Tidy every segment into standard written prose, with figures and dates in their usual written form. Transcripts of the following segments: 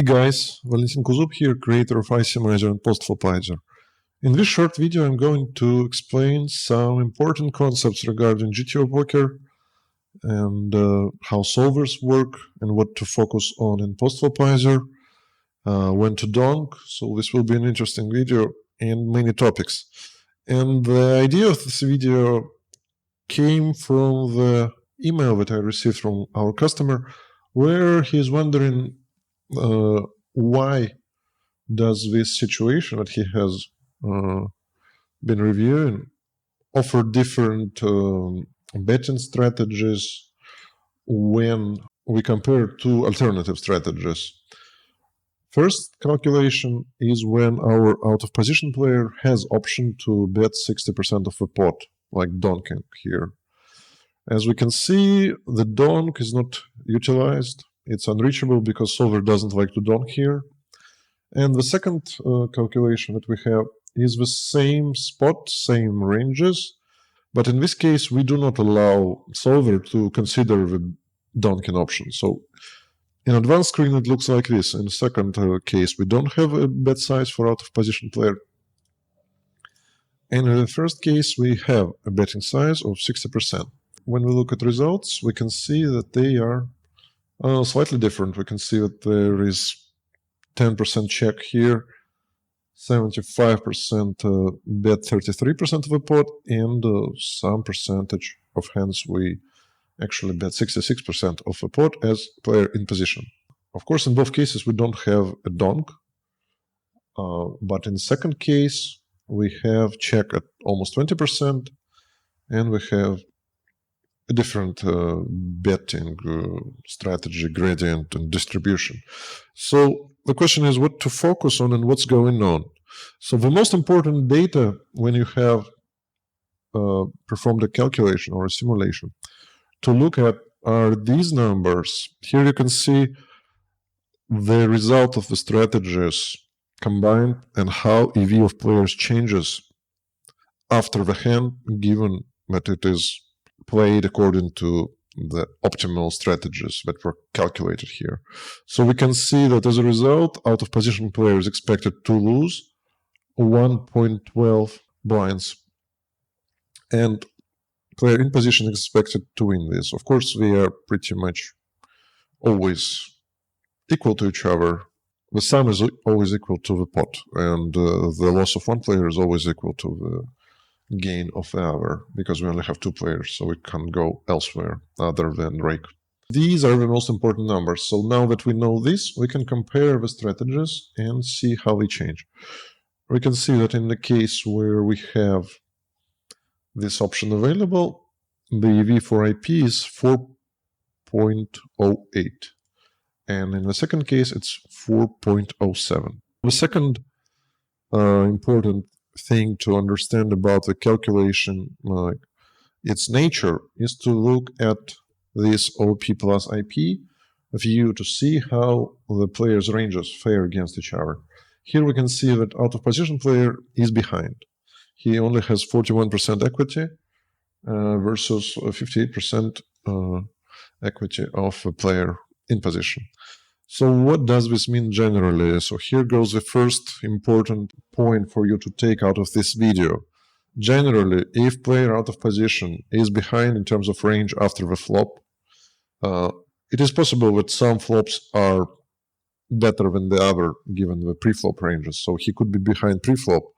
Hey guys, Valentin Kuzub here, creator of iSummizer and Postflopizer. In this short video I'm going to explain some important concepts regarding GTO poker and how solvers work and what to focus on in Postflopizer, when to donk, so this will be an interesting video and many topics. And the idea of this video came from the email that I received from our customer where he's wondering why does this situation that he has been reviewing offer different betting strategies when we compare two alternative strategies. First calculation is when our out-of-position player has option to bet 60% of the pot, like donking here. As we can see, the donk is not utilized. It's unreachable because solver doesn't like to donk here. And the second calculation that we have is the same spot, same ranges, but in this case we do not allow solver to consider the donking option. So in advanced screen it looks like this. In the second case we don't have a bet size for out-of-position player. And in the first case we have a betting size of 60%. When we look at results, we can see that they are slightly different. We can see that there is 10% check here, 75% bet 33% of the pot, and some percentage of hands we actually bet 66% of the pot as player in position. Of course, in both cases we don't have a donk, but in the second case we have check at almost 20%, and we have a different betting strategy, gradient, and distribution. So the question is what to focus on and what's going on. So the most important data when you have performed a calculation or a simulation to look at are these numbers. Here you can see the result of the strategies combined and how EV of players changes after the hand, given that it is played according to the optimal strategies that were calculated here. So we can see that as a result, out-of-position player is expected to lose 1.12 blinds, and player in position is expected to win this. Of course, we are pretty much always equal to each other. The sum is always equal to the pot, and the loss of one player is always equal to the gain of the other, because we only have two players, so we can't go elsewhere other than rake. These are the most important numbers. So now that we know this, we can compare the strategies and see how they change. We can see that in the case where we have this option available, the EV for IP is 4.08, and in the second case it's 4.07. The second important thing to understand about the calculation, its nature, is to look at this OP plus IP view to see how the players' ranges fare against each other. Here we can see that out-of-position player is behind. He only has 41% equity versus 58% equity of a player in position. So what does this mean generally? So here goes the first important point for you to take out of this video. Generally, if player out of position is behind in terms of range after the flop, it is possible that some flops are better than the other given the pre-flop ranges. So he could be behind pre-flop,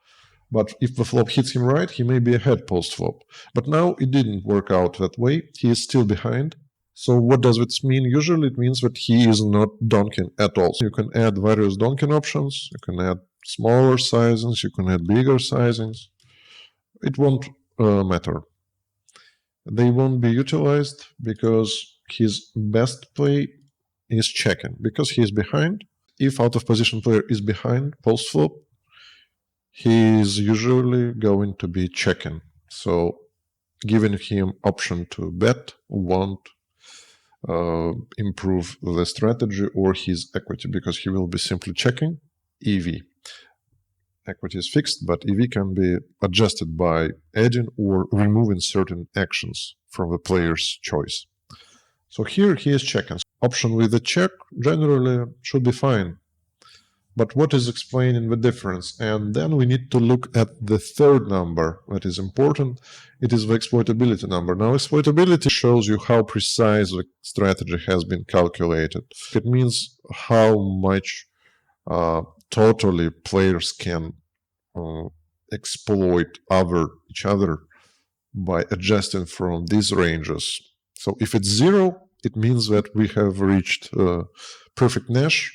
but if the flop hits him right, he may be ahead post-flop. But now it didn't work out that way. He is still behind. So what does this mean? Usually it means that he is not donking at all. So you can add various donking options, you can add smaller sizings, you can add bigger sizings. It won't matter. They won't be utilized because his best play is checking, because he is behind. If out-of-position player is behind post-flop, he is usually going to be checking. So giving him option to bet won't improve the strategy or his equity, because he will be simply checking EV. Equity is fixed, but EV can be adjusted by adding or removing certain actions from the player's choice. So here he is checking. Option with a check generally should be fine. But what is explaining the difference? And then we need to look at the third number that is important. It is the exploitability number. Now, exploitability shows you how precise the strategy has been calculated. It means how much totally players can exploit each other by adjusting from these ranges. So if it's 0, it means that we have reached perfect Nash,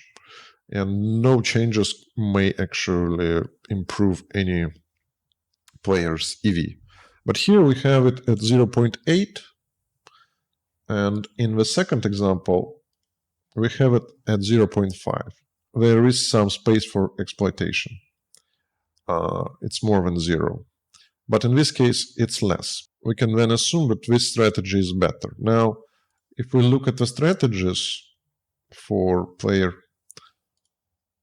and no changes may actually improve any player's EV. But here we have it at 0.8, and in the second example, we have it at 0.5. There is some space for exploitation. It's more than 0. But in this case, it's less. We can then assume that this strategy is better. Now, if we look at the strategies for player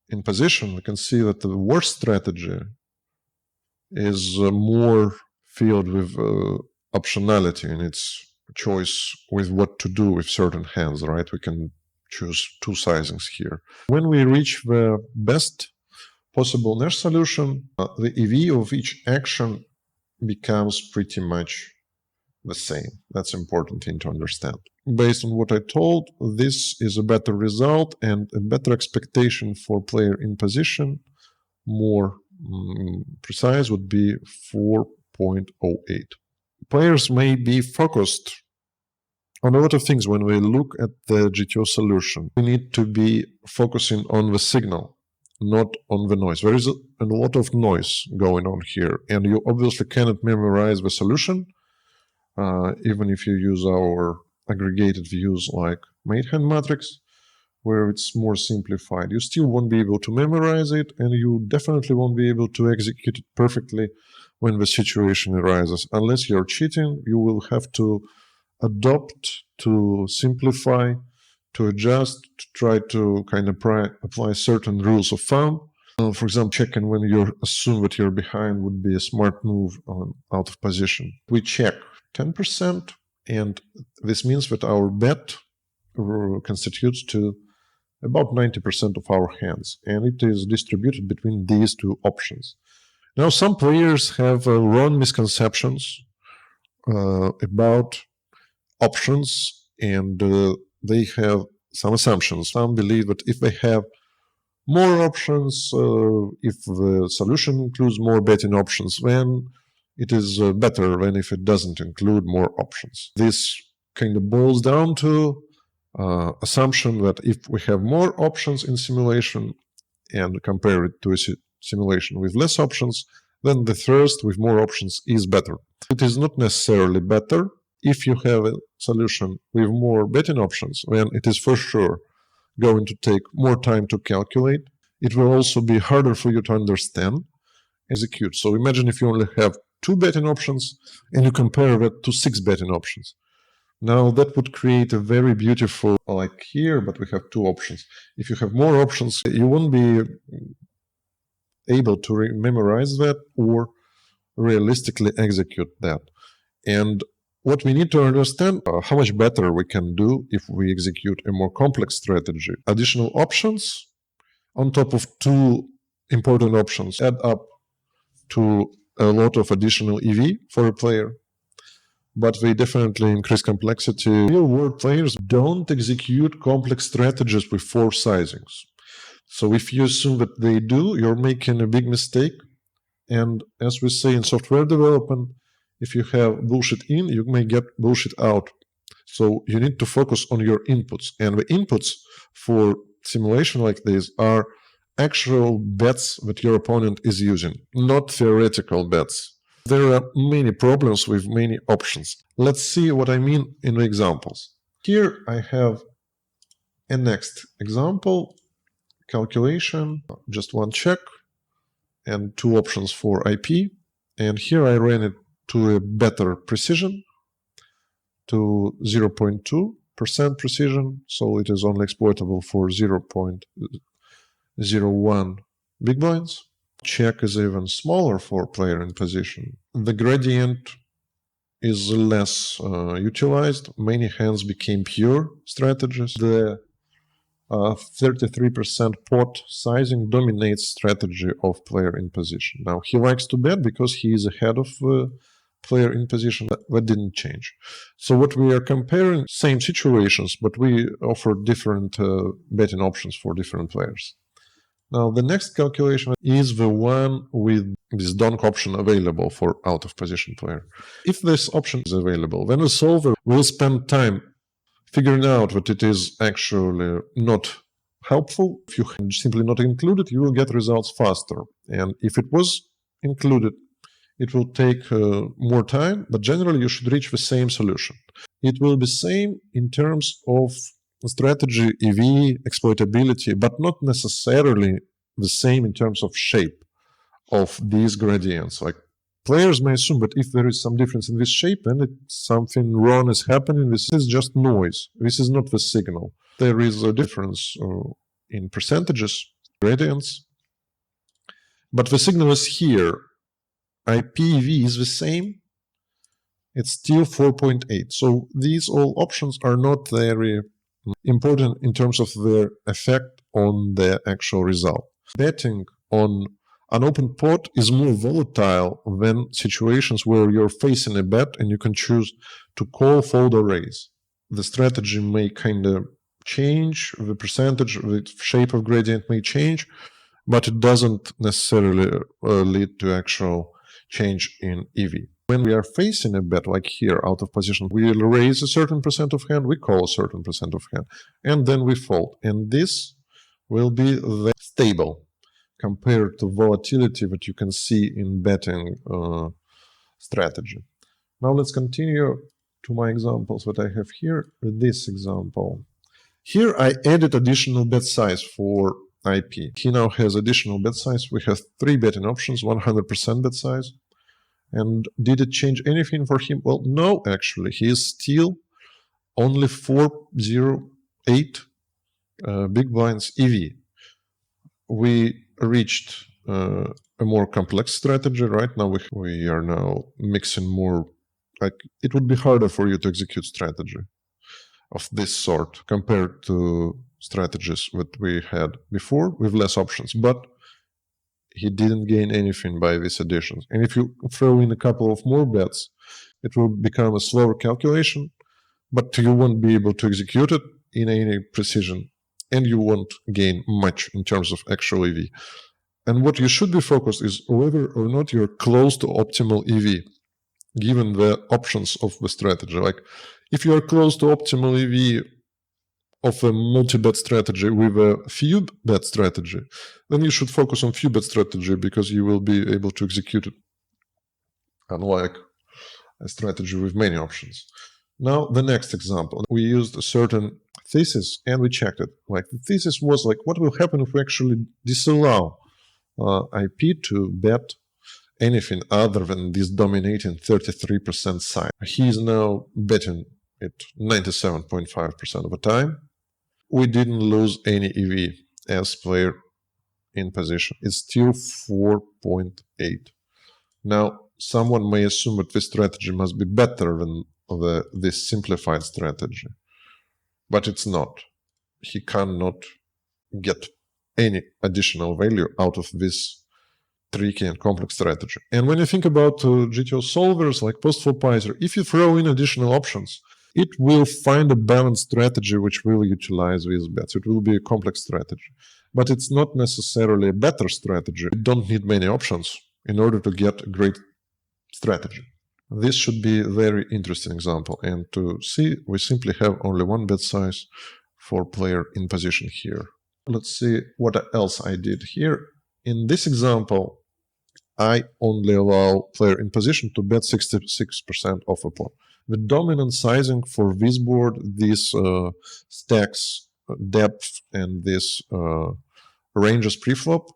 in position, we can see that the worst strategy is more filled with optionality in its choice with what to do with certain hands, right? We can choose two sizings here. When we reach the best possible Nash solution, the EV of each action becomes pretty much the same. That's an important thing to understand. Based on what I told, this is a better result and a better expectation for player in position. More precise would be 4.08. Players may be focused on a lot of things when we look at the GTO solution. We need to be focusing on the signal, not on the noise. There is a lot of noise going on here, and you obviously cannot memorize the solution, even if you use our aggregated views like mate hand matrix, where it's more simplified. You still won't be able to memorize it, and you definitely won't be able to execute it perfectly when the situation arises. Unless you're cheating, you will have to adopt, to simplify, to adjust, to try to kind of apply certain rules of thumb. For example, checking when you assume that you're behind would be a smart move out of position. We check 10%, and this means that our bet constitutes to about 90% of our hands, and it is distributed between these two options. Now, some players have wrong misconceptions about options, and they have some assumptions. Some believe that if they have more options, if the solution includes more betting options, then it is better than if it doesn't include more options. This kind of boils down to assumption that if we have more options in simulation and compare it to a simulation with less options, then the first with more options is better. It is not necessarily better. If you have a solution with more betting options, then it is for sure going to take more time to calculate. It will also be harder for you to understand, execute. So imagine if you only have 2 betting options and you compare that to 6 betting options. Now that would create a very beautiful, like here, but we have 2 options. If you have more options, you won't be able to memorize that or realistically execute that. And what we need to understand, how much better we can do if we execute a more complex strategy. Additional options on top of 2 important options add up to a lot of additional EV for a player, but they definitely increase complexity. Real-world players don't execute complex strategies with 4 sizings. So if you assume that they do, you're making a big mistake. And as we say in software development, if you have bullshit in, you may get bullshit out. So you need to focus on your inputs. And the inputs for simulation like this are actual bets that your opponent is using, not theoretical bets. There are many problems with many options. Let's see what I mean in the examples. Here I have a next example, calculation, just 1 check, and 2 options for IP. And here I ran it to a better precision, to 0.2% precision, so it is only exploitable for 0.01 big blinds. Check is even smaller for player in position. The gradient is less utilized. Many hands became pure strategies. The 33% pot sizing dominates strategy of player in position. Now he likes to bet because he is ahead of player in position. That didn't change. So what we are comparing, same situations, but we offer different betting options for different players. Now the next calculation is the one with this donk option available for out of position player. If this option is available, then the solver will spend time figuring out that it is actually not helpful. If you simply not include it, you will get results faster. And if it was included, it will take more time, but generally you should reach the same solution. It will be same in terms of strategy, EV, exploitability, but not necessarily the same in terms of shape of these gradients. Like players may assume that if there is some difference in this shape, then something wrong is happening. This is just noise. This is not the signal. There is a difference in percentages, gradients, but the signal is here. IPV is the same. It's still 4.8. So these all options are not very important in terms of their effect on the actual result. Betting on an open pot is more volatile than situations where you're facing a bet and you can choose to call, fold, or raise. The strategy may kind of change, the percentage, the shape of gradient may change, but it doesn't necessarily lead to actual change in EV. When we are facing a bet, like here, out of position, we will raise a certain percent of hand, we call a certain percent of hand, and then we fold. And this will be stable compared to volatility that you can see in betting strategy. Now let's continue to my examples that I have here with this example. Here I added additional bet size for IP. He now has additional bet size. We have 3 betting options, 100% bet size. And did it change anything for him? Well, no, actually. He is still only 408 big blinds EV. We reached a more complex strategy. Right now we are now mixing more, like it would be harder for you to execute strategy of this sort compared to strategies that we had before with less options, but he didn't gain anything by these additions. And if you throw in a couple of more bets, it will become a slower calculation, but you won't be able to execute it in any precision, and you won't gain much in terms of actual EV. And what you should be focused is whether or not you're close to optimal EV, given the options of the strategy. Like if you are close to optimal EV of a multi-bet strategy with a few bet strategy, then you should focus on few bet strategy because you will be able to execute it, unlike a strategy with many options. Now, the next example, we used a certain thesis and we checked it. Like the thesis was like, what will happen if we actually disallow IP to bet anything other than this dominating 33% size? He is now betting it 97.5% of the time. We didn't lose any EV as player in position. It's still 4.8. Now, someone may assume that this strategy must be better than this simplified strategy, but it's not. He cannot get any additional value out of this tricky and complex strategy. And when you think about GTO solvers like Postflopizer, if you throw in additional options, it will find a balanced strategy which will utilize these bets. It will be a complex strategy, but it's not necessarily a better strategy. You don't need many options in order to get a great strategy. This should be a very interesting example. And to see, we simply have only one bet size for player in position here. Let's see what else I did here. In this example, I only allow player in position to bet 66% of a pot. The dominant sizing for this board, this stacks depth and this ranges preflop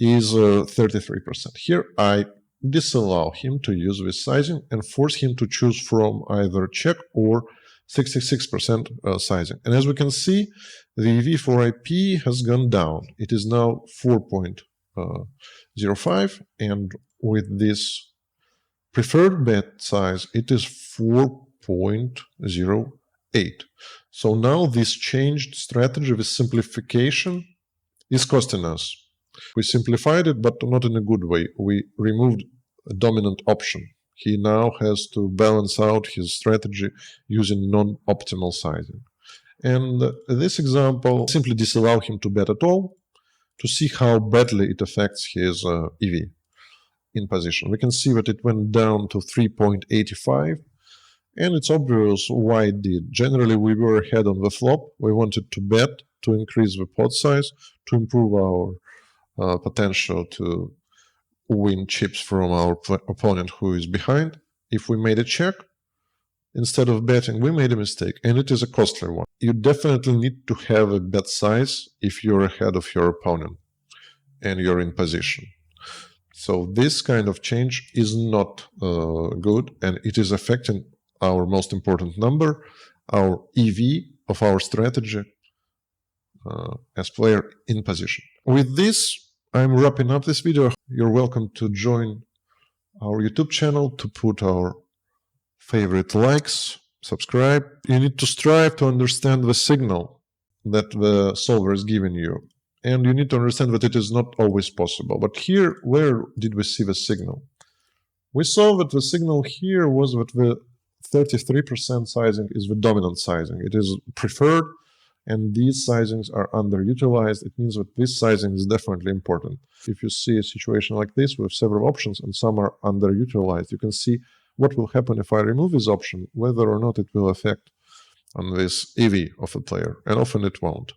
is 33%. Here I disallow him to use this sizing and force him to choose from either check or 66% sizing. And as we can see, the EV for IP has gone down. It is now 4.05, and with this preferred bet size, it is 4.08. So now this changed strategy, this simplification, is costing us. We simplified it, but not in a good way. We removed a dominant option. He now has to balance out his strategy using non-optimal sizing. And this example simply disallow him to bet at all to see how badly it affects his EV in position. We can see that it went down to 3.85, and it's obvious why it did. Generally, we were ahead on the flop. We wanted to bet to increase the pot size, to improve our potential to win chips from our opponent who is behind. If we made a check, instead of betting, we made a mistake, and it is a costly one. You definitely need to have a bet size if you're ahead of your opponent and you're in position. So this kind of change is not good, and it is affecting our most important number, our EV of our strategy as player in position. With this, I'm wrapping up this video. You're welcome to join our YouTube channel, to put our favorite likes, subscribe. You need to strive to understand the signal that the solver is giving you. And you need to understand that it is not always possible. But here, where did we see the signal? We saw that the signal here was that the 33% sizing is the dominant sizing. It is preferred, and these sizings are underutilized. It means that this sizing is definitely important. If you see a situation like this with several options and some are underutilized, you can see what will happen if I remove this option, whether or not it will affect on this EV of a player, and often it won't.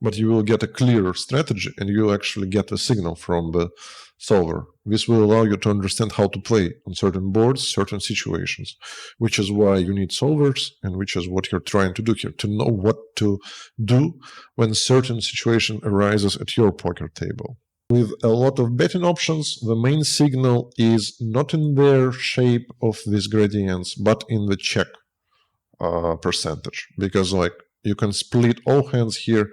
But you will get a clearer strategy, and you will actually get a signal from the solver. This will allow you to understand how to play on certain boards, certain situations, which is why you need solvers, and which is what you're trying to do here, to know what to do when certain situation arises at your poker table. With a lot of betting options, the main signal is not in their shape of these gradients, but in the check percentage. Because you can split all hands here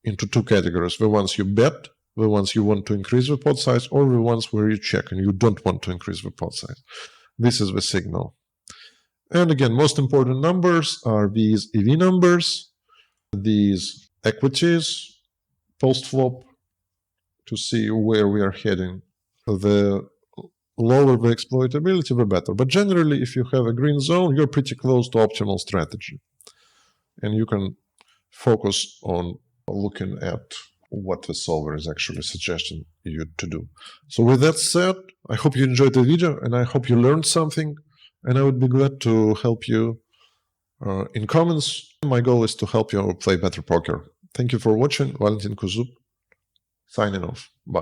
into two categories: the ones you bet, the ones you want to increase the pot size, or the ones where you check and you don't want to increase the pot size. This is the signal. And again, most important numbers are these EV numbers, these equities, post-flop, to see where we are heading. The lower the exploitability, the better. But generally, if you have a green zone, you're pretty close to optimal strategy. And you can focus on looking at what the solver is actually suggesting you to do. So with that said, I hope you enjoyed the video, and I hope you learned something, and I would be glad to help you in comments. My goal is to help you play better poker. Thank you for watching. Valentin Kuzub, signing off. Bye.